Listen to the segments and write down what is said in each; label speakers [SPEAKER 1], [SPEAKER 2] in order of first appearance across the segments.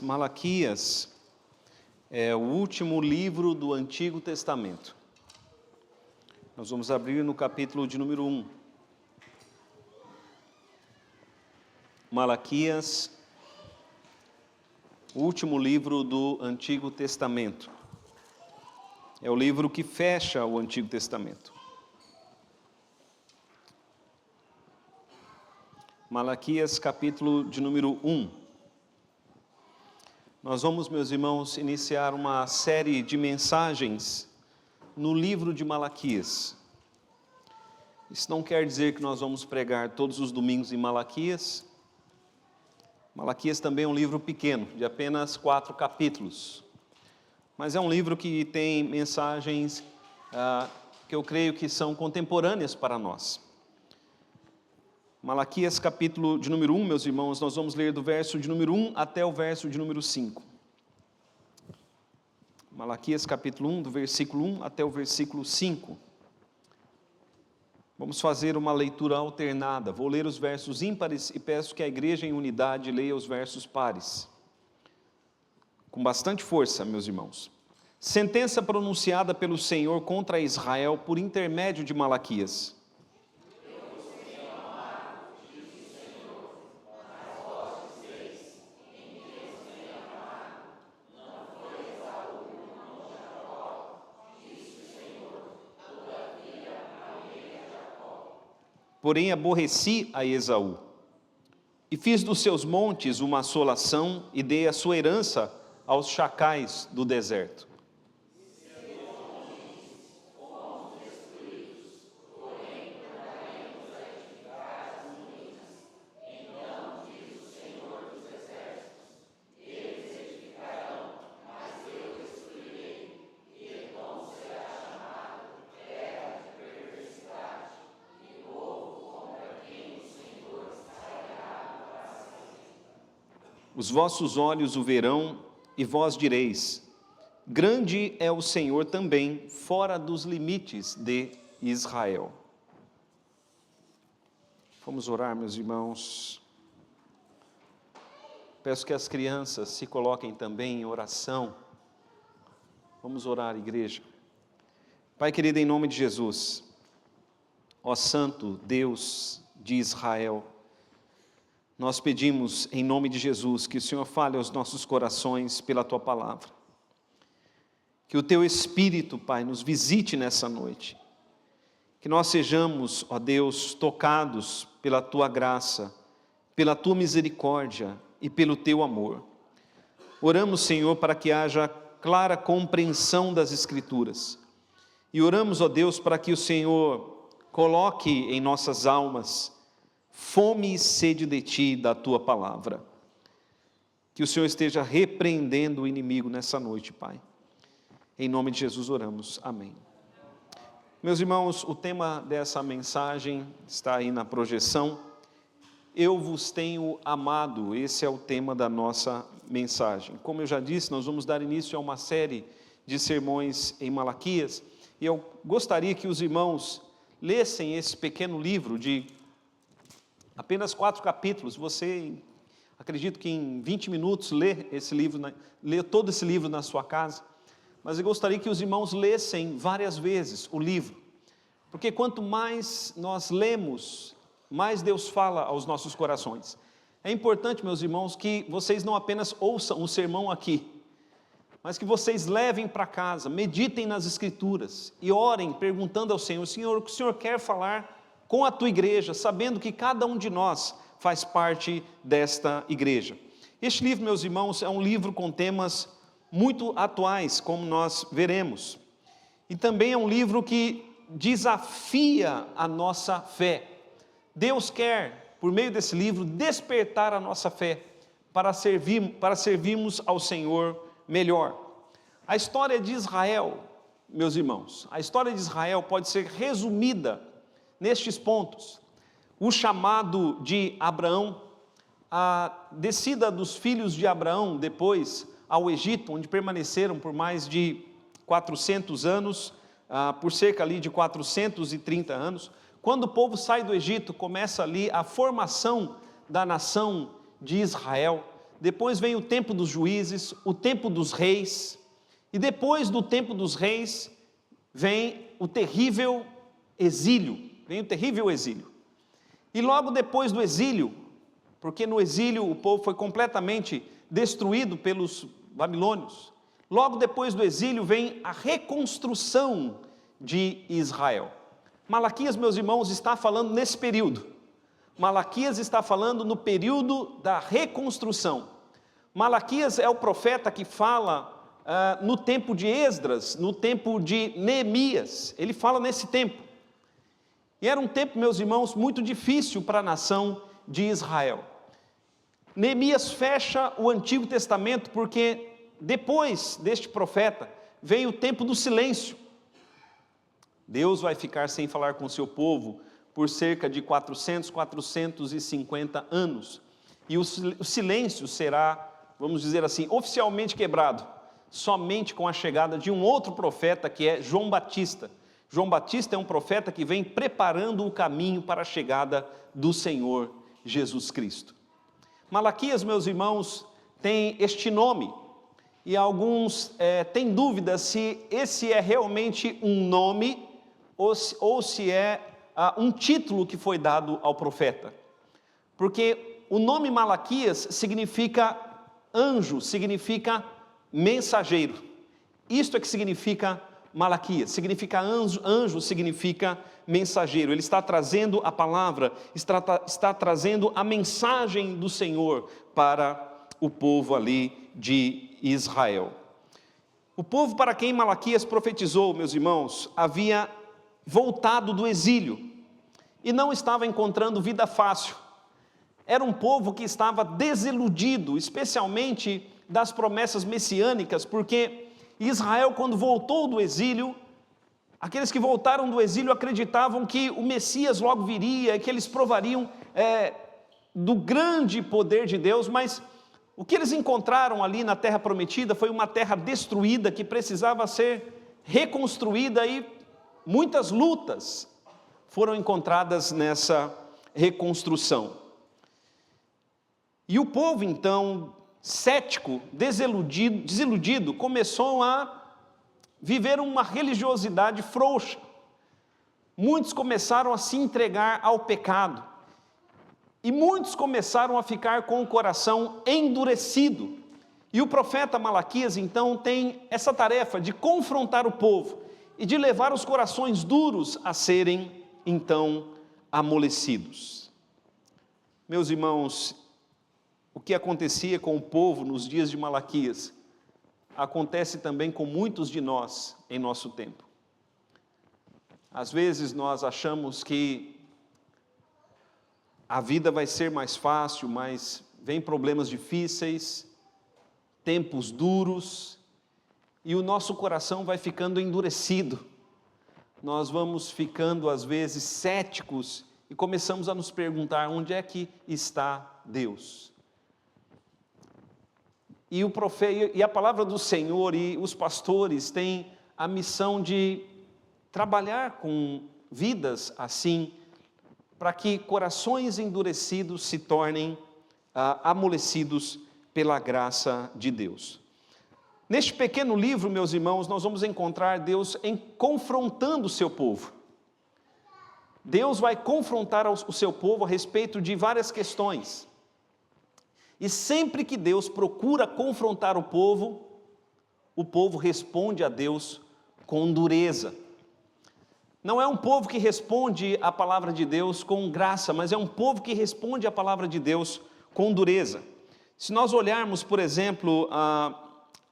[SPEAKER 1] Malaquias é o último livro do Antigo Testamento. Nós vamos abrir no capítulo de número 1. Malaquias, o último livro do Antigo Testamento. É o livro que fecha o Antigo Testamento. Malaquias, capítulo de número 1. Nós vamos, meus irmãos, iniciar uma série de mensagens no livro de Malaquias. Isso não quer dizer que nós vamos pregar todos os domingos em Malaquias. Malaquias também é um livro pequeno, de apenas 4 capítulos. Mas é um livro que tem mensagens que eu creio que são contemporâneas para nós. Malaquias, capítulo de número 1, meus irmãos, nós vamos ler do verso de número 1 até o verso de número 5. Malaquias, capítulo 1, do versículo 1 até o versículo 5. Vamos fazer uma leitura alternada. Vou ler os versos ímpares e peço que a igreja em unidade leia os versos pares. Com bastante força, meus irmãos. Sentença pronunciada pelo Senhor contra Israel por intermédio de Malaquias. Porém aborreci a Esaú, e fiz dos seus montes uma assolação, e dei a sua herança aos chacais do deserto. Os vossos olhos o verão, e vós direis: grande é o Senhor também, fora dos limites de Israel. Vamos orar, meus irmãos. Peço que as crianças se coloquem também em oração. Vamos orar, igreja. Pai querido, em nome de Jesus, ó Santo Deus de Israel, nós pedimos, em nome de Jesus, que o Senhor fale aos nossos corações pela Tua palavra. Que o Teu Espírito, Pai, nos visite nessa noite. Que nós sejamos, ó Deus, tocados pela Tua graça, pela Tua misericórdia e pelo Teu amor. Oramos, Senhor, para que haja clara compreensão das Escrituras. E oramos, ó Deus, para que o Senhor coloque em nossas almas fome e sede de Ti, da Tua palavra. Que o Senhor esteja repreendendo o inimigo nessa noite, Pai. Em nome de Jesus oramos. Amém. Meus irmãos, o tema dessa mensagem está aí na projeção. Eu vos tenho amado. Esse é o tema da nossa mensagem. Como eu já disse, nós vamos dar início a uma série de sermões em Malaquias. E eu gostaria que os irmãos lessem esse pequeno livro de apenas 4 capítulos. Você, acredito que em 20 minutos lê todo esse livro na sua casa. Mas eu gostaria que os irmãos lessem várias vezes o livro. Porque quanto mais nós lemos, mais Deus fala aos nossos corações. É importante, meus irmãos, que vocês não apenas ouçam o sermão aqui, mas que vocês levem para casa, meditem nas Escrituras e orem perguntando ao Senhor: Senhor, o que o Senhor quer falar com a Tua igreja, sabendo que cada um de nós faz parte desta igreja. Este livro, meus irmãos, é um livro com temas muito atuais, como nós veremos. E também é um livro que desafia a nossa fé. Deus quer, por meio desse livro, despertar a nossa fé para servirmos ao Senhor melhor. A história de Israel, meus irmãos, a história de Israel pode ser resumida nestes pontos: o chamado de Abraão, a descida dos filhos de Abraão depois ao Egito, onde permaneceram por mais de 400 anos, por cerca ali de 430 anos. Quando o povo sai do Egito, começa ali a formação da nação de Israel. depois vem o tempo dos juízes, o tempo dos reis, e depois do tempo dos reis vem o terrível exílio, E logo depois do exílio, porque no exílio o povo foi completamente destruído pelos babilônios, logo depois do exílio vem a reconstrução de Israel. Malaquias, meus irmãos, está falando nesse período. Malaquias está falando no período da reconstrução. Malaquias é o profeta que fala no tempo de Esdras, no tempo de Neemias, ele fala nesse tempo. E era um tempo, meus irmãos, muito difícil para a nação de Israel. Neemias fecha o Antigo Testamento porque depois deste profeta vem o tempo do silêncio. Deus vai ficar sem falar com o seu povo por cerca de 450 anos. E o silêncio será, vamos dizer assim, oficialmente quebrado, somente com a chegada de um outro profeta que é João Batista. João Batista é um profeta que vem preparando o caminho para a chegada do Senhor Jesus Cristo. Malaquias, meus irmãos, tem este nome, e alguns têm dúvida se esse é realmente um nome ou se é um título que foi dado ao profeta. Porque o nome Malaquias significa anjo, significa mensageiro. Isto é que significa Malaquias, significa anjo, significa mensageiro. Ele está trazendo a palavra, está trazendo a mensagem do Senhor para o povo ali de Israel. O povo para quem Malaquias profetizou, meus irmãos, havia voltado do exílio e não estava encontrando vida fácil. Era um povo que estava desiludido, especialmente das promessas messiânicas, porque Israel, quando voltou do exílio, aqueles que voltaram do exílio acreditavam que o Messias logo viria, que eles provariam do grande poder de Deus, mas o que eles encontraram ali na terra prometida foi uma terra destruída que precisava ser reconstruída, e muitas lutas foram encontradas nessa reconstrução. E o povo então, cético, desiludido, começou a viver uma religiosidade frouxa. Muitos começaram a se entregar ao pecado, e muitos começaram a ficar com o coração endurecido. E o profeta Malaquias então tem essa tarefa de confrontar o povo e de levar os corações duros a serem então amolecidos. Meus irmãos, o que acontecia com o povo nos dias de Malaquias acontece também com muitos de nós em nosso tempo. Às vezes nós achamos que a vida vai ser mais fácil, mas vem problemas difíceis, tempos duros, e o nosso coração vai ficando endurecido. Nós vamos ficando às vezes céticos e começamos a nos perguntar: onde é que está Deus? E a palavra do Senhor e os pastores têm a missão de trabalhar com vidas assim, para que corações endurecidos se tornem amolecidos pela graça de Deus. Neste pequeno livro, meus irmãos, nós vamos encontrar Deus confrontando o seu povo. Deus vai confrontar o seu povo a respeito de várias questões. E sempre que Deus procura confrontar o povo responde a Deus com dureza. Não é um povo que responde a palavra de Deus com graça, mas é um povo que responde a palavra de Deus com dureza. Se nós olharmos, por exemplo,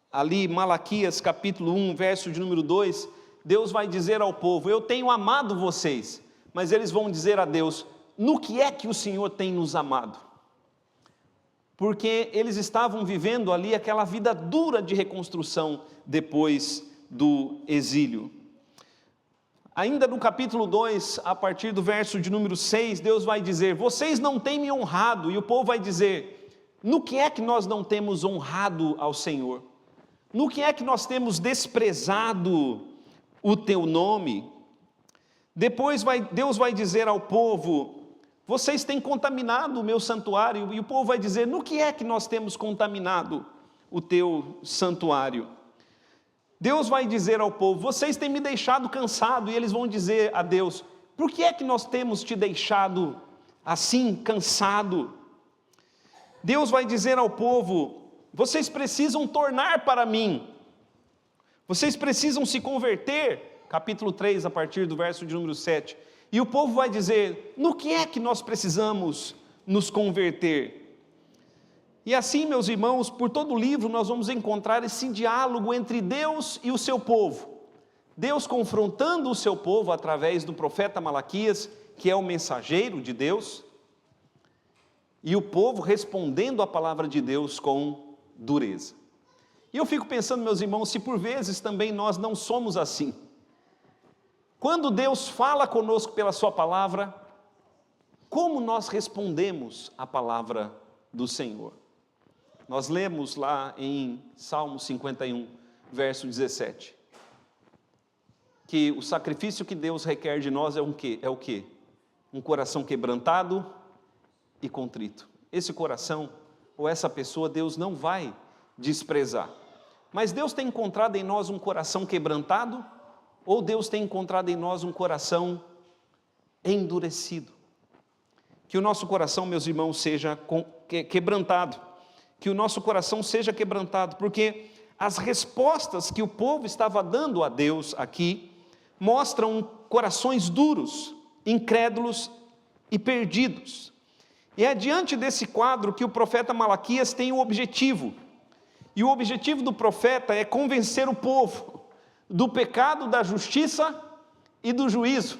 [SPEAKER 1] ali Malaquias capítulo 1, verso de número 2, Deus vai dizer ao povo: eu tenho amado vocês, mas eles vão dizer a Deus: no que é que o Senhor tem nos amado? Porque eles estavam vivendo ali aquela vida dura de reconstrução depois do exílio. Ainda no capítulo 2, a partir do verso de número 6, Deus vai dizer: vocês não têm me honrado. E o povo vai dizer: no que é que nós não temos honrado ao Senhor? No que é que nós temos desprezado o teu nome? Depois Deus vai dizer ao povo: vocês têm contaminado o meu santuário. E o povo vai dizer: no que é que nós temos contaminado o teu santuário? Deus vai dizer ao povo: vocês têm me deixado cansado. E eles vão dizer a Deus: por que é que nós temos te deixado assim, cansado? Deus vai dizer ao povo: vocês precisam tornar para mim, vocês precisam se converter. Capítulo 3, a partir do verso de número 7. E o povo vai dizer: no que é que nós precisamos nos converter? E assim, meus irmãos, por todo o livro nós vamos encontrar esse diálogo entre Deus e o seu povo. Deus confrontando o seu povo através do profeta Malaquias, que é o mensageiro de Deus, e o povo respondendo a palavra de Deus com dureza. E eu fico pensando, meus irmãos, se por vezes também nós não somos assim. Quando Deus fala conosco pela sua palavra, como nós respondemos à palavra do Senhor? Nós lemos lá em Salmo 51, verso 17, que o sacrifício que Deus requer de nós é o quê? Um coração quebrantado e contrito. Esse coração, ou essa pessoa, Deus não vai desprezar. Mas Deus tem encontrado em nós um coração quebrantado, ou Deus tem encontrado em nós um coração endurecido? Que o nosso coração, meus irmãos, seja quebrantado, que o nosso coração seja quebrantado, porque as respostas que o povo estava dando a Deus aqui, mostram corações duros, incrédulos e perdidos. E é diante desse quadro que o profeta Malaquias tem o objetivo, e o objetivo do profeta é convencer o povo do pecado, da justiça e do juízo.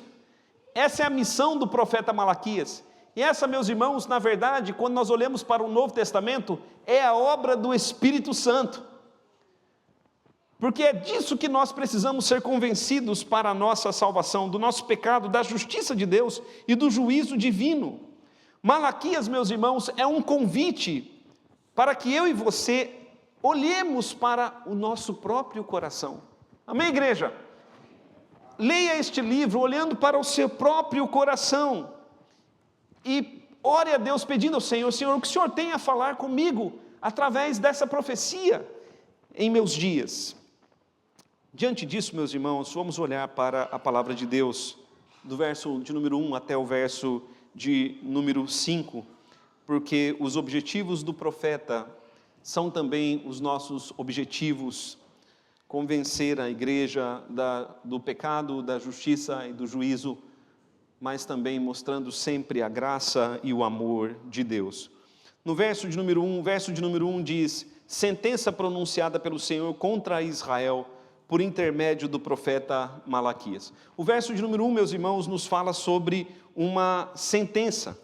[SPEAKER 1] Essa é a missão do profeta Malaquias. E essa, meus irmãos, na verdade, quando nós olhamos para o Novo Testamento, é a obra do Espírito Santo. Porque é disso que nós precisamos ser convencidos para a nossa salvação, do nosso pecado, da justiça de Deus e do juízo divino. Malaquias, meus irmãos, é um convite para que eu e você olhemos para o nosso próprio coração. Amém, igreja? Leia este livro olhando para o seu próprio coração e ore a Deus pedindo ao Senhor: Senhor, o que o Senhor tem a falar comigo através dessa profecia em meus dias? Diante disso, meus irmãos, vamos olhar para a palavra de Deus, do verso de número 1 até o verso de número 5, porque os objetivos do profeta são também os nossos objetivos: convencer a igreja do pecado, da justiça e do juízo, mas também mostrando sempre a graça e o amor de Deus. No verso de número 1 diz: sentença pronunciada pelo Senhor contra Israel por intermédio do profeta Malaquias. O verso de número 1, meus irmãos, nos fala sobre uma sentença.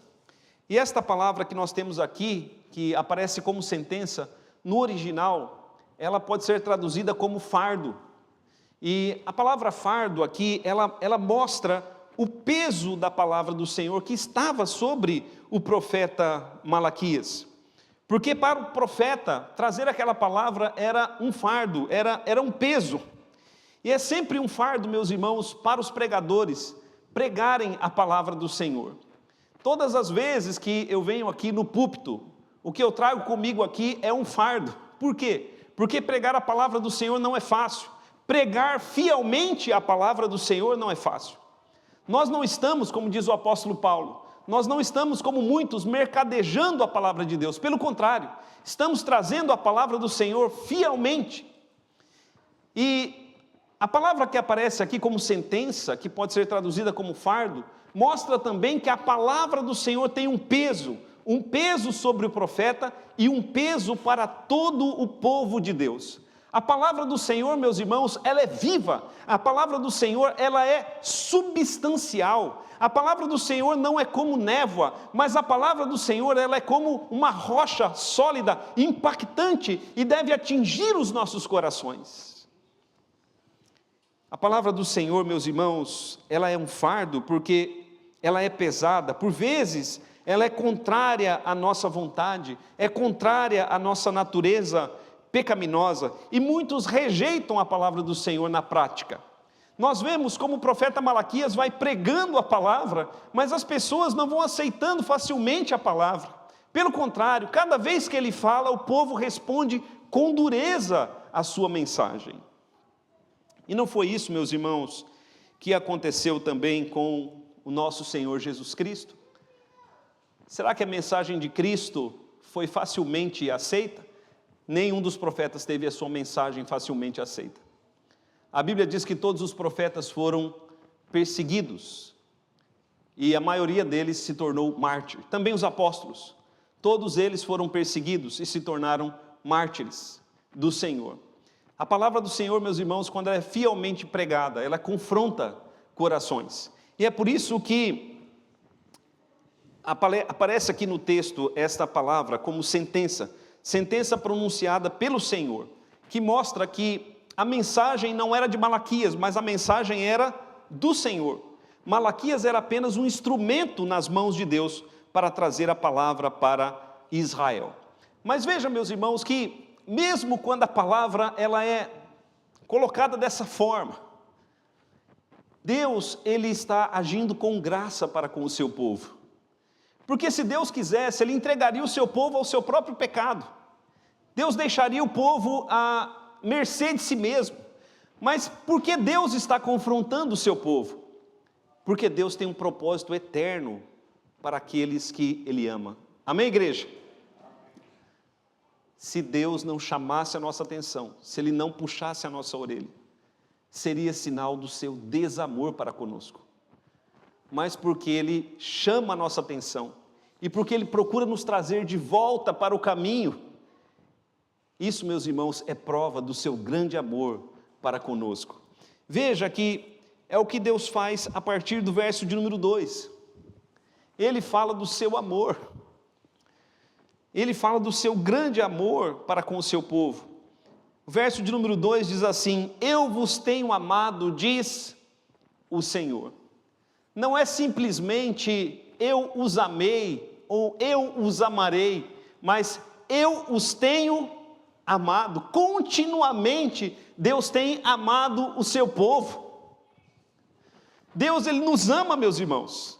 [SPEAKER 1] E esta palavra que nós temos aqui, que aparece como sentença, no original, ela pode ser traduzida como fardo. E a palavra fardo aqui, ela mostra o peso da palavra do Senhor que estava sobre o profeta Malaquias. Porque para o profeta, trazer aquela palavra era um fardo, era um peso. E é sempre um fardo, meus irmãos, para os pregadores pregarem a palavra do Senhor. Todas as vezes que eu venho aqui no púlpito, o que eu trago comigo aqui é um fardo. Por quê? Porque pregar a palavra do Senhor não é fácil. Pregar fielmente a palavra do Senhor não é fácil. Nós não estamos, como diz o apóstolo Paulo, nós não estamos como muitos mercadejando a palavra de Deus. Pelo contrário, estamos trazendo a palavra do Senhor fielmente. E a palavra que aparece aqui como sentença, que pode ser traduzida como fardo, mostra também que a palavra do Senhor tem um peso sobre o profeta e um peso para todo o povo de Deus. A palavra do Senhor, meus irmãos, ela é viva. A palavra do Senhor, ela é substancial. A palavra do Senhor não é como névoa, mas a palavra do Senhor, ela é como uma rocha sólida, impactante, e deve atingir os nossos corações. A palavra do Senhor, meus irmãos, ela é um fardo porque ela é pesada. Por vezes, ela é contrária à nossa vontade, é contrária à nossa natureza pecaminosa, e muitos rejeitam a palavra do Senhor na prática. Nós vemos como o profeta Malaquias vai pregando a palavra, mas as pessoas não vão aceitando facilmente a palavra. Pelo contrário, cada vez que ele fala, o povo responde com dureza à sua mensagem. E não foi isso, meus irmãos, que aconteceu também com o nosso Senhor Jesus Cristo? Será que a mensagem de Cristo foi facilmente aceita? Nenhum dos profetas teve a sua mensagem facilmente aceita. A Bíblia diz que todos os profetas foram perseguidos, e a maioria deles se tornou mártir. Também os apóstolos, todos eles foram perseguidos e se tornaram mártires do Senhor. A palavra do Senhor, meus irmãos, quando ela é fielmente pregada, ela confronta corações. E é por isso que aparece aqui no texto esta palavra como sentença pronunciada pelo Senhor, que mostra que a mensagem não era de Malaquias, mas a mensagem era do Senhor. Malaquias era apenas um instrumento nas mãos de Deus para trazer a palavra para Israel. Mas veja, meus irmãos, que mesmo quando a palavra ela é colocada dessa forma, Deus ele está agindo com graça para com o seu povo. Porque se Deus quisesse, Ele entregaria o seu povo ao seu próprio pecado. Deus deixaria o povo à mercê de si mesmo. Mas por que Deus está confrontando o seu povo? Porque Deus tem um propósito eterno para aqueles que Ele ama. Amém, igreja? Se Deus não chamasse a nossa atenção, se Ele não puxasse a nossa orelha, seria sinal do seu desamor para conosco. Mas porque Ele chama a nossa atenção, e porque Ele procura nos trazer de volta para o caminho, isso, meus irmãos, é prova do seu grande amor para conosco. Veja que é o que Deus faz a partir do verso de número 2. Ele fala do seu amor. Ele fala do seu grande amor para com o seu povo. O verso de número 2 diz assim: eu vos tenho amado, diz o Senhor. Não é simplesmente eu os amei ou eu os amarei, mas eu os tenho amado. Continuamente Deus tem amado o seu povo. Deus ele nos ama, meus irmãos.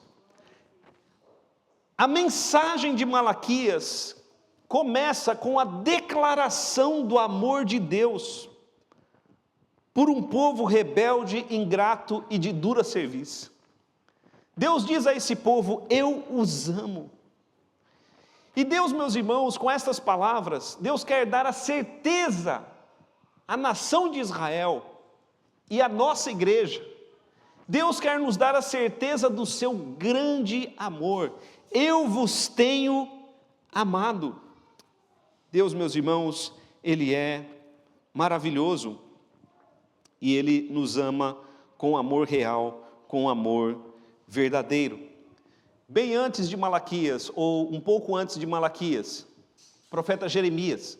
[SPEAKER 1] A mensagem de Malaquias começa com a declaração do amor de Deus por um povo rebelde, ingrato e de dura serviço. Deus diz a esse povo: eu os amo. E Deus, meus irmãos, com estas palavras, Deus quer dar a certeza à nação de Israel e à nossa igreja. Deus quer nos dar a certeza do seu grande amor. Eu vos tenho amado. Deus, meus irmãos, Ele é maravilhoso e Ele nos ama com amor real, com amor verdadeiro. Bem antes de Malaquias, ou um pouco antes de Malaquias, o profeta Jeremias.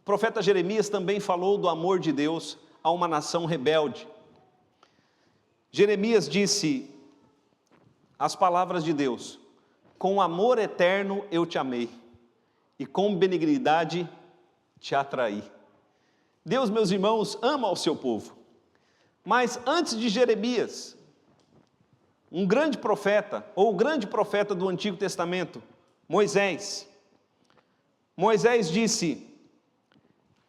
[SPEAKER 1] O profeta Jeremias também falou do amor de Deus a uma nação rebelde. Jeremias disse as palavras de Deus: com amor eterno eu te amei, e com benignidade te atraí. Deus, meus irmãos, ama o seu povo. Mas antes de Jeremias, um grande profeta, ou o grande profeta do Antigo Testamento, Moisés. Moisés disse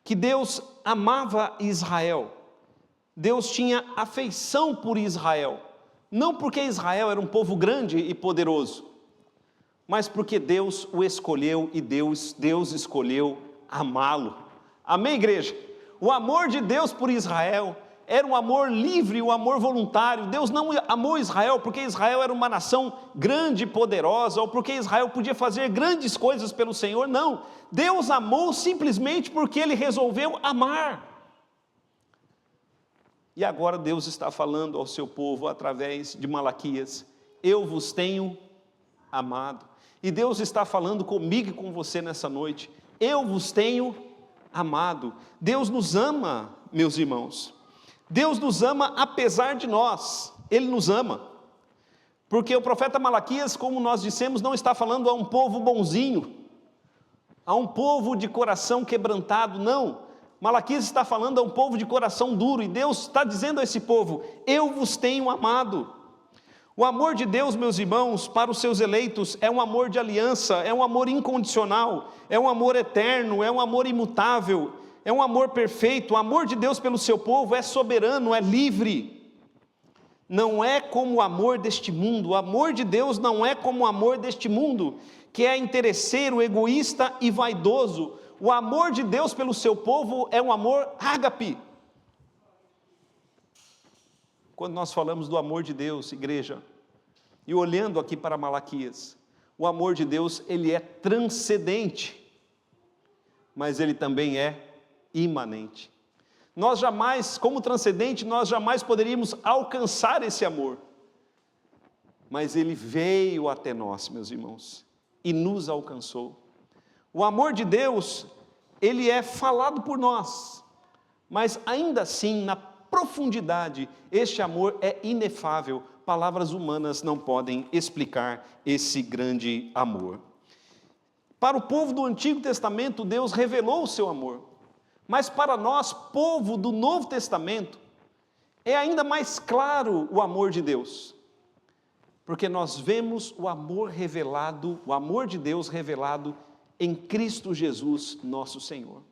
[SPEAKER 1] que Deus amava Israel. Deus tinha afeição por Israel. Não porque Israel era um povo grande e poderoso, mas porque Deus o escolheu e Deus escolheu amá-lo. Amém, igreja? O amor de Deus por Israel era um amor livre, um amor voluntário. Deus não amou Israel porque Israel era uma nação grande e poderosa, ou porque Israel podia fazer grandes coisas pelo Senhor. Não, Deus amou simplesmente porque Ele resolveu amar. E agora Deus está falando ao seu povo através de Malaquias: eu vos tenho amado. E Deus está falando comigo e com você nessa noite: eu vos tenho amado. Deus nos ama, meus irmãos. Deus nos ama apesar de nós. Ele nos ama. Porque o profeta Malaquias, como nós dissemos, não está falando a um povo bonzinho, a um povo de coração quebrantado, não. Malaquias está falando a um povo de coração duro, e Deus está dizendo a esse povo: eu vos tenho amado. O amor de Deus, meus irmãos, para os seus eleitos é um amor de aliança, é um amor incondicional, é um amor eterno, é um amor imutável, é um amor perfeito. O amor de Deus pelo seu povo é soberano, é livre. Não é como o amor deste mundo. O amor de Deus não é como o amor deste mundo, que é interesseiro, egoísta e vaidoso. O amor de Deus pelo seu povo é um amor ágape. Quando nós falamos do amor de Deus, igreja, e olhando aqui para Malaquias, o amor de Deus, ele é transcendente, mas ele também é imanente. Nós jamais, como transcendente, nós jamais poderíamos alcançar esse amor, mas ele veio até nós, meus irmãos, e nos alcançou. O amor de Deus, ele é falado por nós, mas ainda assim, na profundidade, este amor é inefável. Palavras humanas não podem explicar esse grande amor. Para o povo do Antigo Testamento, Deus revelou o seu amor, mas para nós, povo do Novo Testamento, é ainda mais claro o amor de Deus, porque nós vemos o amor revelado, o amor de Deus revelado em Cristo Jesus, nosso Senhor,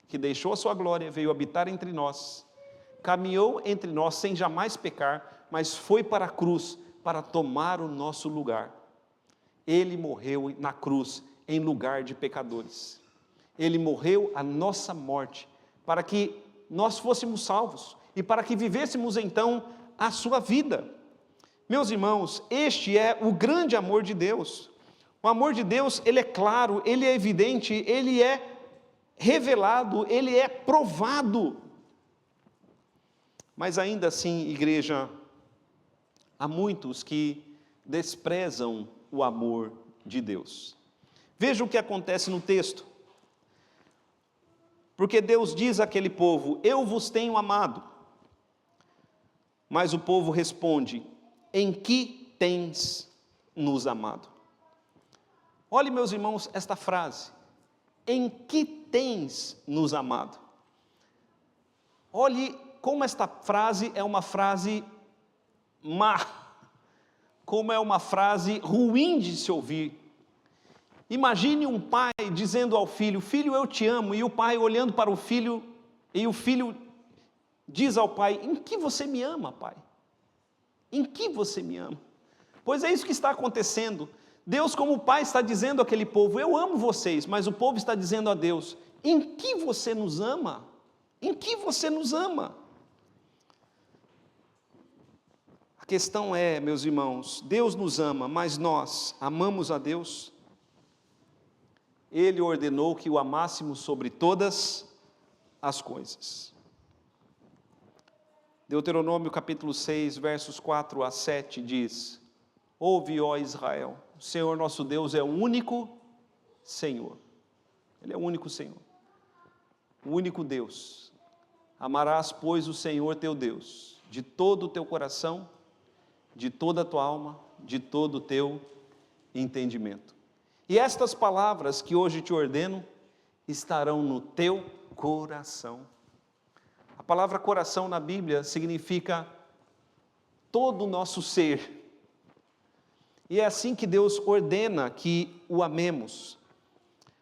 [SPEAKER 1] que deixou a sua glória, veio habitar entre nós, caminhou entre nós sem jamais pecar, mas foi para a cruz para tomar o nosso lugar. Ele morreu na cruz em lugar de pecadores. Ele morreu a nossa morte para que nós fôssemos salvos e para que vivêssemos então a sua vida. Meus irmãos, este é o grande amor de Deus. O amor de Deus, ele é claro, ele é evidente, ele é revelado, ele é provado. Mas ainda assim, igreja, há muitos que desprezam o amor de Deus. Veja o que acontece no texto. Porque Deus diz àquele povo: eu vos tenho amado. Mas o povo responde: em que tens nos amado? Olhe, meus irmãos, esta frase: em que tens nos amado? Olhe como esta frase é uma frase má, como é uma frase ruim de se ouvir. Imagine um pai dizendo ao filho: filho, eu te amo, e o pai olhando para o filho, e o filho diz ao pai: em que você me ama, pai? Em que você me ama? Pois é isso que está acontecendo. Deus, como pai, está dizendo àquele povo: eu amo vocês, mas o povo está dizendo a Deus: em que você nos ama? Em que você nos ama? A questão é, meus irmãos, Deus nos ama, mas nós amamos a Deus? Ele ordenou que o amássemos sobre todas as coisas. Deuteronômio capítulo 6, versos 4 a 7 diz: ouve, ó Israel, o Senhor nosso Deus é o único Senhor. Ele é o único Senhor, o único Deus. Amarás, pois, o Senhor teu Deus de todo o teu coração, de toda a tua alma, de todo o teu entendimento. E estas palavras que hoje te ordeno estarão no teu coração. A palavra coração na Bíblia significa todo o nosso ser. E é assim que Deus ordena que o amemos.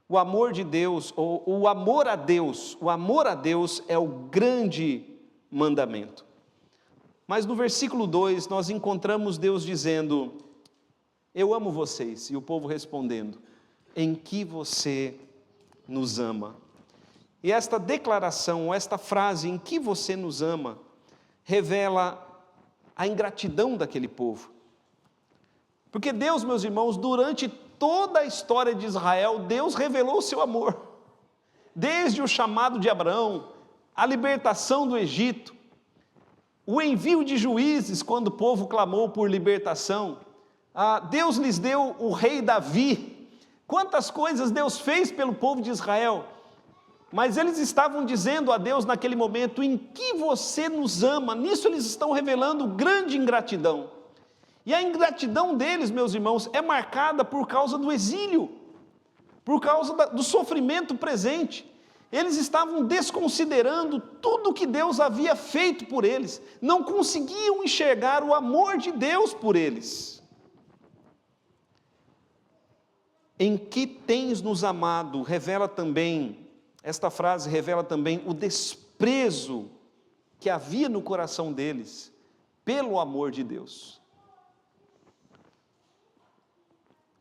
[SPEAKER 1] O amor de Deus, ou o amor a Deus é o grande mandamento. Mas no versículo 2 nós encontramos Deus dizendo: eu amo vocês, e o povo respondendo: em que você nos ama? E esta declaração, esta frase, em que você nos ama, revela a ingratidão daquele povo. Porque Deus, meus irmãos, durante toda a história de Israel, Deus revelou o seu amor. Desde o chamado de Abraão, a libertação do Egito, o envio de juízes quando o povo clamou por libertação, Deus lhes deu o rei Davi. Quantas coisas Deus fez pelo povo de Israel, mas eles estavam dizendo a Deus naquele momento: em que você nos ama? Nisso eles estão revelando grande ingratidão. E a ingratidão deles, meus irmãos, é marcada por causa do exílio, por causa do sofrimento presente. Eles estavam desconsiderando tudo que Deus havia feito por eles, não conseguiam enxergar o amor de Deus por eles. Em que tens nos amado, esta frase revela também o desprezo que havia no coração deles pelo amor de Deus.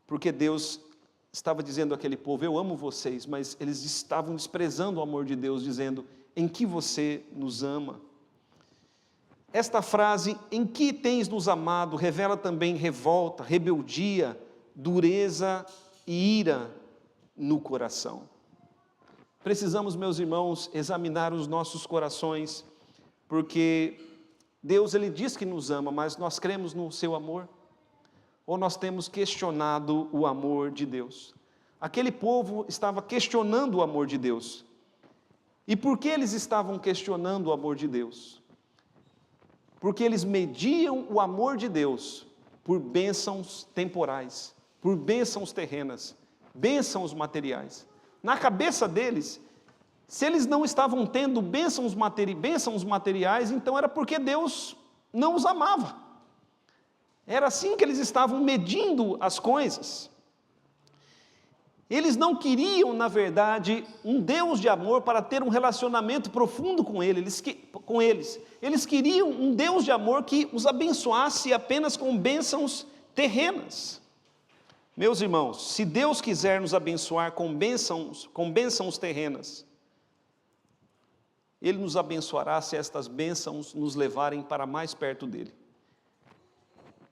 [SPEAKER 1] Porque Deus estava dizendo àquele povo: eu amo vocês, mas eles estavam desprezando o amor de Deus, dizendo: em que você nos ama? Esta frase, em que tens nos amado, revela também revolta, rebeldia, dureza e ira no coração. Precisamos, meus irmãos, examinar os nossos corações, porque Deus, Ele diz que nos ama, mas nós cremos no seu amor? Ou nós temos questionado o amor de Deus? Aquele povo estava questionando o amor de Deus. E por que eles estavam questionando o amor de Deus? Porque eles mediam o amor de Deus por bênçãos temporais, por bênçãos terrenas, bênçãos materiais. Na cabeça deles, se eles não estavam tendo bênçãos materiais, então era porque Deus não os amava. Era assim que eles estavam medindo as coisas. Eles não queriam, na verdade, um Deus de amor para ter um relacionamento profundo com eles. Eles queriam um Deus de amor que os abençoasse apenas com bênçãos terrenas. Meus irmãos, se Deus quiser nos abençoar com bênçãos terrenas, Ele nos abençoará se estas bênçãos nos levarem para mais perto dEle.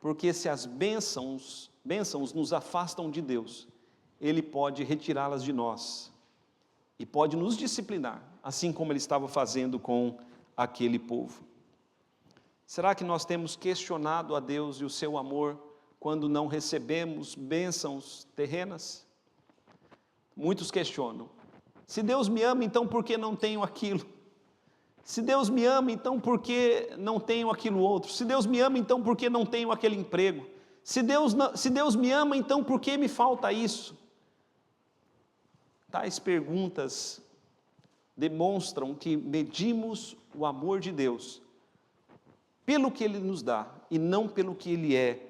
[SPEAKER 1] Porque se as bênçãos nos afastam de Deus, Ele pode retirá-las de nós e pode nos disciplinar, assim como Ele estava fazendo com aquele povo. Será que nós temos questionado a Deus e o seu amor quando não recebemos bênçãos terrenas? Muitos questionam: se Deus me ama, então por que não tenho aquilo? Se Deus me ama, então por que não tenho aquilo outro? Se Deus me ama, então por que não tenho aquele emprego? Se Deus me ama, então por que me falta isso? Tais perguntas demonstram que medimos o amor de Deus pelo que Ele nos dá e não pelo que Ele é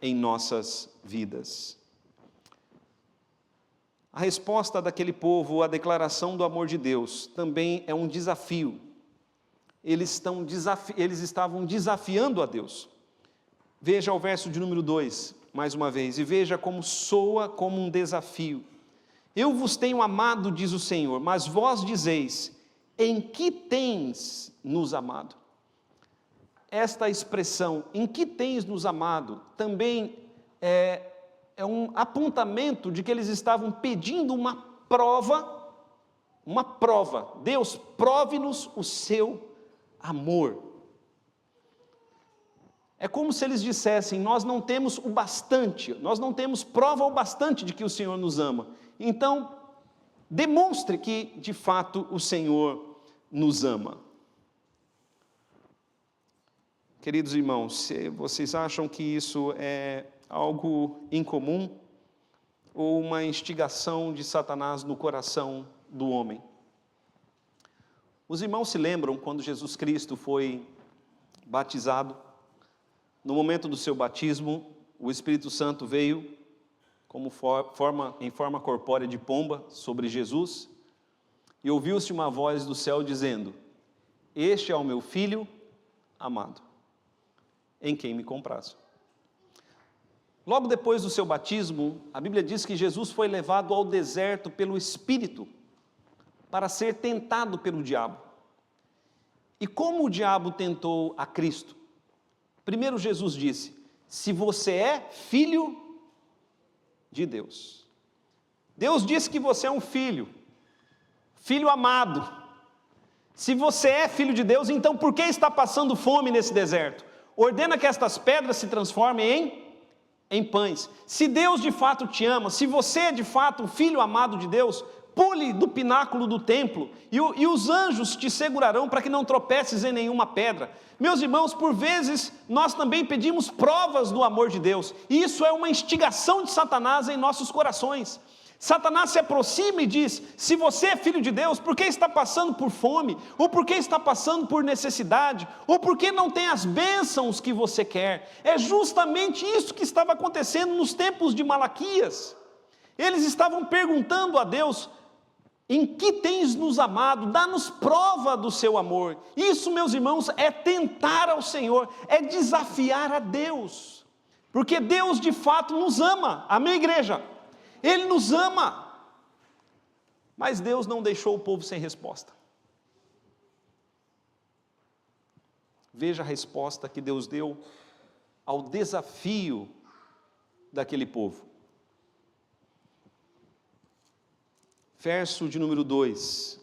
[SPEAKER 1] em nossas vidas. A resposta daquele povo à declaração do amor de Deus também é um desafio. Eles estavam desafiando a Deus. Veja o verso de número 2, mais uma vez, e veja como soa como um desafio. Eu vos tenho amado, diz o Senhor, mas vós dizeis: em que tens nos amado? Esta expressão, em que tens nos amado, também é um apontamento de que eles estavam pedindo uma prova. Deus, prove-nos o seu amor. É como se eles dissessem: nós não temos o bastante, nós não temos prova o bastante de que o Senhor nos ama. Então, demonstre que, de fato, o Senhor nos ama. Queridos irmãos, se vocês acham que isso é algo incomum ou uma instigação de Satanás no coração do homem? Os irmãos se lembram quando Jesus Cristo foi batizado? No momento do seu batismo, o Espírito Santo veio em forma corpórea de pomba sobre Jesus, e ouviu-se uma voz do céu dizendo: este é o meu Filho amado, em quem me comprazo. Logo depois do seu batismo, a Bíblia diz que Jesus foi levado ao deserto pelo Espírito, para ser tentado pelo diabo. E como o diabo tentou a Cristo? Primeiro Jesus disse: se você é filho de Deus. Deus disse que você é um filho amado. Se você é filho de Deus, então por que está passando fome nesse deserto? Ordena que estas pedras se transformem em pães. Se Deus de fato te ama, se você é de fato um filho amado de Deus, pule do pináculo do templo, e os anjos te segurarão para que não tropeces em nenhuma pedra. Meus irmãos, por vezes, nós também pedimos provas do amor de Deus, e isso é uma instigação de Satanás em nossos corações. Satanás se aproxima e diz: se você é filho de Deus, por que está passando por fome? Ou por que está passando por necessidade? Ou por que não tem as bênçãos que você quer? É justamente isso que estava acontecendo nos tempos de Malaquias. Eles estavam perguntando a Deus: em que tens nos amado? Dá-nos prova do seu amor. Isso, meus irmãos, é tentar ao Senhor, é desafiar a Deus, porque Deus de fato nos ama. Amém, igreja? Ele nos ama, mas Deus não deixou o povo sem resposta. Veja a resposta que Deus deu ao desafio daquele povo. Verso de número 2.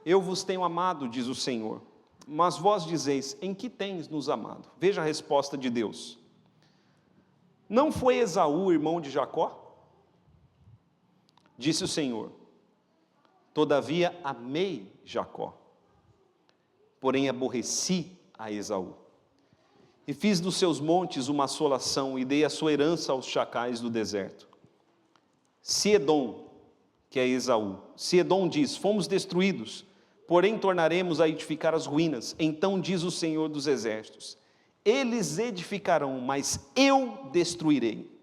[SPEAKER 1] Eu vos tenho amado, diz o Senhor, mas vós dizeis: em que tens nos amado? Veja a resposta de Deus. Não foi Esaú irmão de Jacó? Disse o Senhor: todavia amei Jacó, porém aborreci a Esaú. E fiz dos seus montes uma assolação, e dei a sua herança aos chacais do deserto. Se Edom, que é Esaú, se Edom diz: fomos destruídos, porém tornaremos a edificar as ruínas, então diz o Senhor dos exércitos: eles edificarão, mas eu destruirei.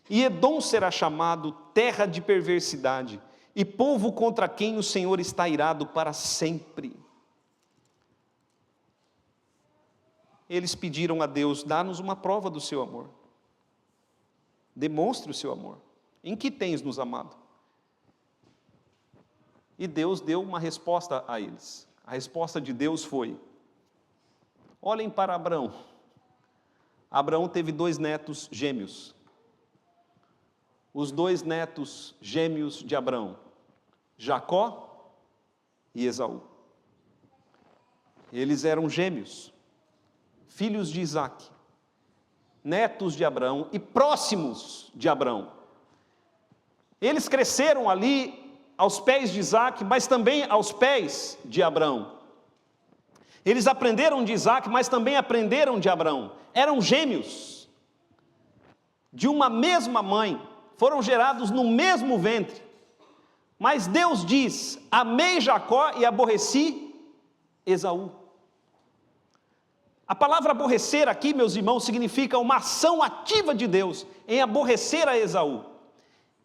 [SPEAKER 1] E Edom será chamado terra de perversidade, e povo contra quem o Senhor está irado para sempre. Eles pediram a Deus: dá-nos uma prova do seu amor. Demonstre o seu amor. Em que tens nos amado? E Deus deu uma resposta a eles. A resposta de Deus foi: olhem para Abraão. Abraão teve 2 netos gêmeos. Os 2 netos gêmeos de Abraão, Jacó e Esaú. Eles eram gêmeos, filhos de Isaque, netos de Abraão e próximos de Abraão. Eles cresceram ali aos pés de Isaque, mas também aos pés de Abraão. Eles aprenderam de Isaque, mas também aprenderam de Abraão. Eram gêmeos, de uma mesma mãe, foram gerados no mesmo ventre. Mas Deus diz: amei Jacó e aborreci Esaú. A palavra aborrecer aqui, meus irmãos, significa uma ação ativa de Deus em aborrecer a Esaú.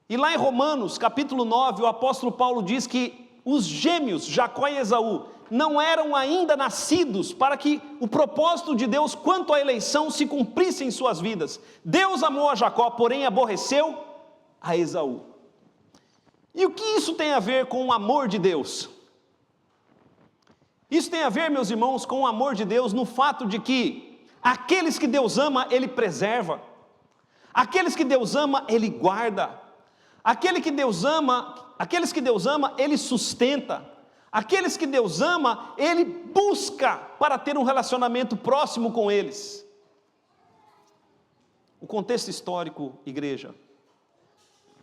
[SPEAKER 1] E lá em Romanos, capítulo 9, o apóstolo Paulo diz que os gêmeos, Jacó e Esaú, não eram ainda nascidos para que o propósito de Deus quanto à eleição se cumprisse em suas vidas. Deus amou a Jacó, porém aborreceu a Esaú. E o que isso tem a ver com o amor de Deus? Isso tem a ver, meus irmãos, com o amor de Deus no fato de que aqueles que Deus ama, Ele preserva. Aqueles que Deus ama, Ele guarda. Aqueles que Deus ama, Ele sustenta. Aqueles que Deus ama, Ele busca para ter um relacionamento próximo com eles. O contexto histórico, igreja,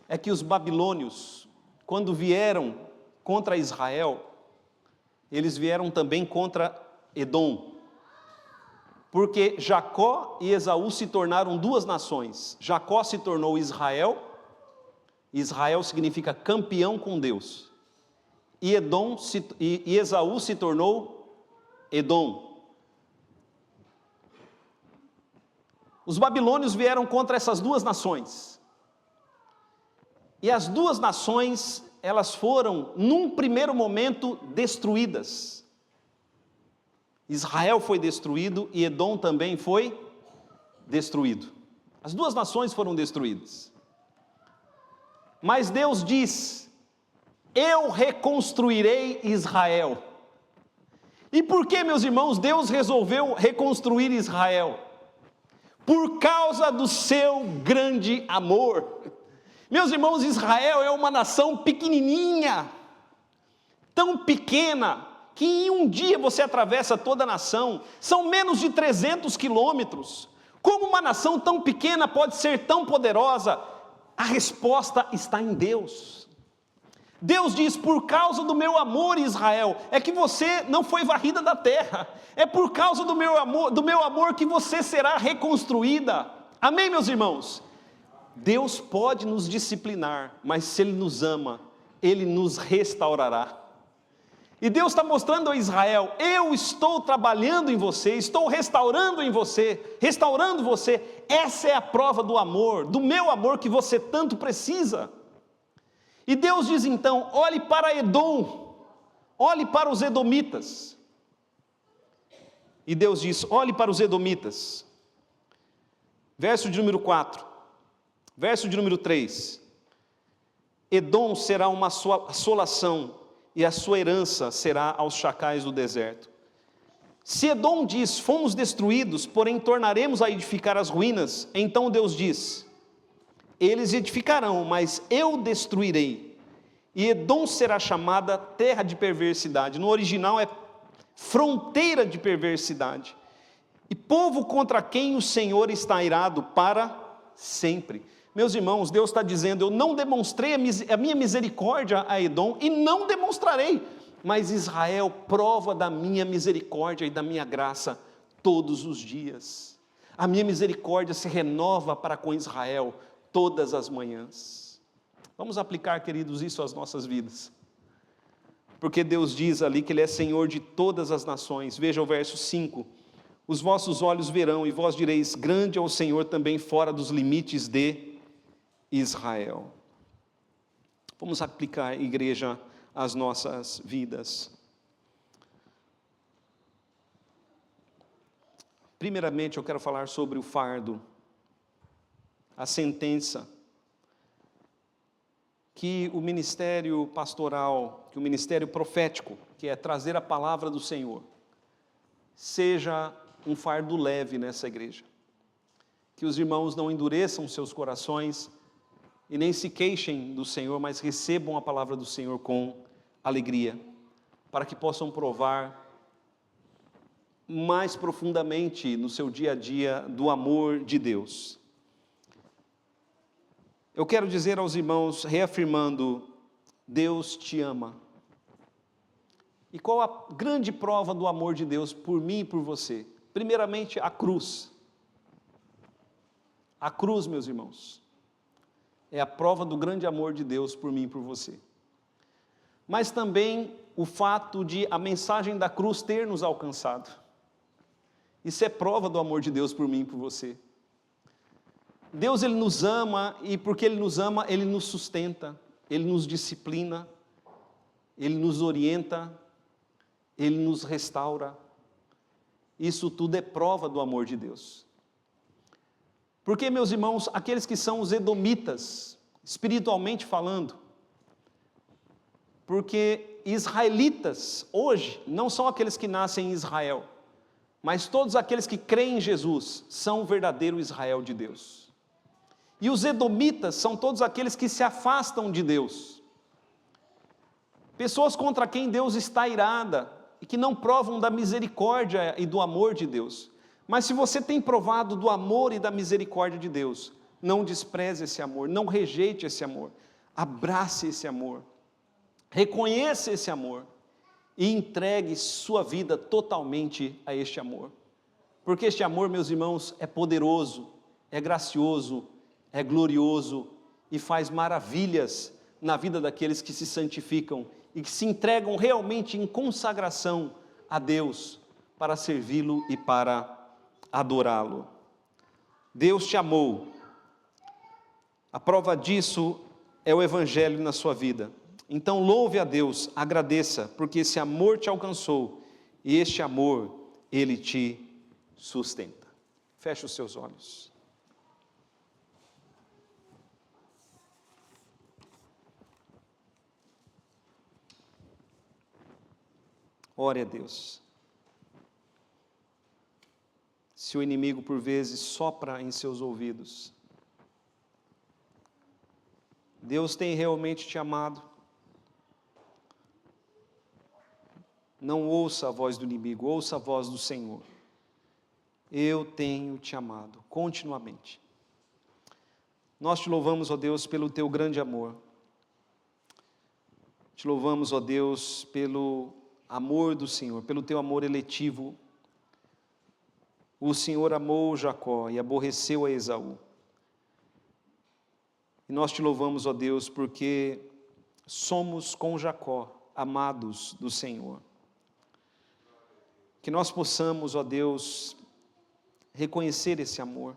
[SPEAKER 1] é que os babilônios, quando vieram contra Israel, eles vieram também contra Edom, porque Jacó e Esaú se tornaram 2 nações. Jacó se tornou Israel. Israel significa campeão com Deus. E Esaú se tornou Edom. Os babilônios vieram contra essas 2 nações. E as 2 nações, elas foram, num primeiro momento, destruídas. Israel foi destruído e Edom também foi destruído. As 2 nações foram destruídas. Mas Deus diz: eu reconstruirei Israel. E por que, meus irmãos, Deus resolveu reconstruir Israel? Por causa do seu grande amor. Meus irmãos, Israel é uma nação pequenininha, tão pequena, que em um dia você atravessa toda a nação. São menos de 300 quilômetros. Como uma nação tão pequena pode ser tão poderosa? A resposta está em Deus. Deus diz: por causa do meu amor, Israel, é que você não foi varrida da terra. É por causa do meu amor que você será reconstruída. Amém, meus irmãos? Deus pode nos disciplinar, mas se Ele nos ama, Ele nos restaurará. E Deus está mostrando a Israel: eu estou trabalhando em você, estou restaurando você, essa é a prova do amor, do meu amor que você tanto precisa. E Deus diz então: olhe para Edom, olhe para os edomitas. E Deus diz: olhe para os edomitas. Verso de número 4, verso de número 3. Edom será uma assolação, e a sua herança será aos chacais do deserto. Se Edom diz: fomos destruídos, porém tornaremos a edificar as ruínas, então Deus diz: eles edificarão, mas eu destruirei. E Edom será chamada terra de perversidade. No original é fronteira de perversidade. E povo contra quem o Senhor está irado para sempre. Meus irmãos, Deus está dizendo: eu não demonstrei a minha misericórdia a Edom e não demonstrarei, mas Israel prova da minha misericórdia e da minha graça todos os dias. A minha misericórdia se renova para com Israel todas as manhãs. Vamos aplicar, queridos, isso às nossas vidas, porque Deus diz ali que Ele é Senhor de todas as nações. Veja o verso 5: os vossos olhos verão, e vós direis: grande é o Senhor também fora dos limites de Israel. Vamos aplicar, igreja, às nossas vidas. Primeiramente, eu quero falar sobre o fardo, a sentença, que o ministério pastoral, que o ministério profético, que é trazer a palavra do Senhor, seja um fardo leve nessa igreja. Que os irmãos não endureçam seus corações e nem se queixem do Senhor, mas recebam a palavra do Senhor com alegria, para que possam provar mais profundamente no seu dia a dia do amor de Deus. Eu quero dizer aos irmãos, reafirmando: Deus te ama. E qual a grande prova do amor de Deus por mim e por você? Primeiramente, a cruz. A cruz, meus irmãos, é a prova do grande amor de Deus por mim e por você. Mas também o fato de a mensagem da cruz ter nos alcançado. Isso é prova do amor de Deus por mim e por você. Deus, Ele nos ama, e porque Ele nos ama, Ele nos sustenta, Ele nos disciplina, Ele nos orienta, Ele nos restaura. Isso tudo é prova do amor de Deus. Porque, meus irmãos, aqueles que são os edomitas, espiritualmente falando, porque israelitas, hoje, não são aqueles que nascem em Israel, mas todos aqueles que creem em Jesus, são o verdadeiro Israel de Deus. E os edomitas são todos aqueles que se afastam de Deus. Pessoas contra quem Deus está irada, e que não provam da misericórdia e do amor de Deus. Mas se você tem provado do amor e da misericórdia de Deus, não despreze esse amor, não rejeite esse amor, abrace esse amor, reconheça esse amor e entregue sua vida totalmente a este amor. Porque este amor, meus irmãos, é poderoso, é gracioso, é glorioso e faz maravilhas na vida daqueles que se santificam e que se entregam realmente em consagração a Deus para servi-lo e para adorá-lo. Deus te amou. A prova disso é o Evangelho na sua vida. Então louve a Deus, agradeça, porque esse amor te alcançou e este amor, Ele te sustenta. Feche os seus olhos. Ore a Deus. Se o inimigo por vezes sopra em seus ouvidos, Deus tem realmente te amado. Não ouça a voz do inimigo, ouça a voz do Senhor. Eu tenho te amado continuamente. Nós te louvamos, ó Deus, pelo teu grande amor. Te louvamos, ó Deus, pelo amor do Senhor, pelo teu amor eletivo. O Senhor amou Jacó e aborreceu a Esaú. E nós te louvamos, ó Deus, porque somos com Jacó, amados do Senhor. Que nós possamos, ó Deus, reconhecer esse amor.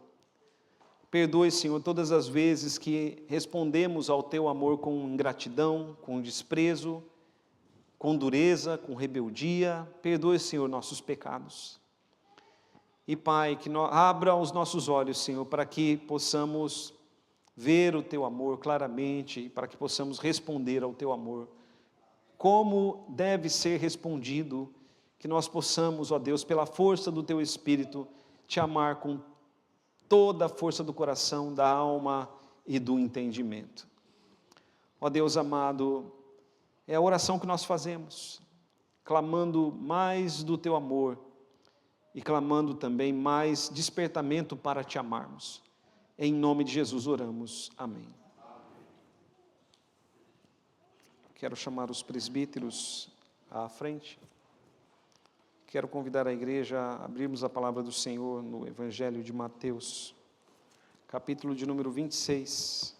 [SPEAKER 1] Perdoe, Senhor, todas as vezes que respondemos ao teu amor com ingratidão, com desprezo, com dureza, com rebeldia. Perdoe, Senhor, nossos pecados. E, Pai, que abra os nossos olhos, Senhor, para que possamos ver o teu amor claramente, para que possamos responder ao teu amor, como deve ser respondido, que nós possamos, ó Deus, pela força do teu Espírito, te amar com toda a força do coração, da alma e do entendimento. Ó Deus amado, é a oração que nós fazemos, clamando mais do teu amor e clamando também mais despertamento para te amarmos. Em nome de Jesus oramos. Amém. Quero chamar os presbíteros à frente. Quero convidar a igreja a abrirmos a palavra do Senhor no Evangelho de Mateus, capítulo de número 26.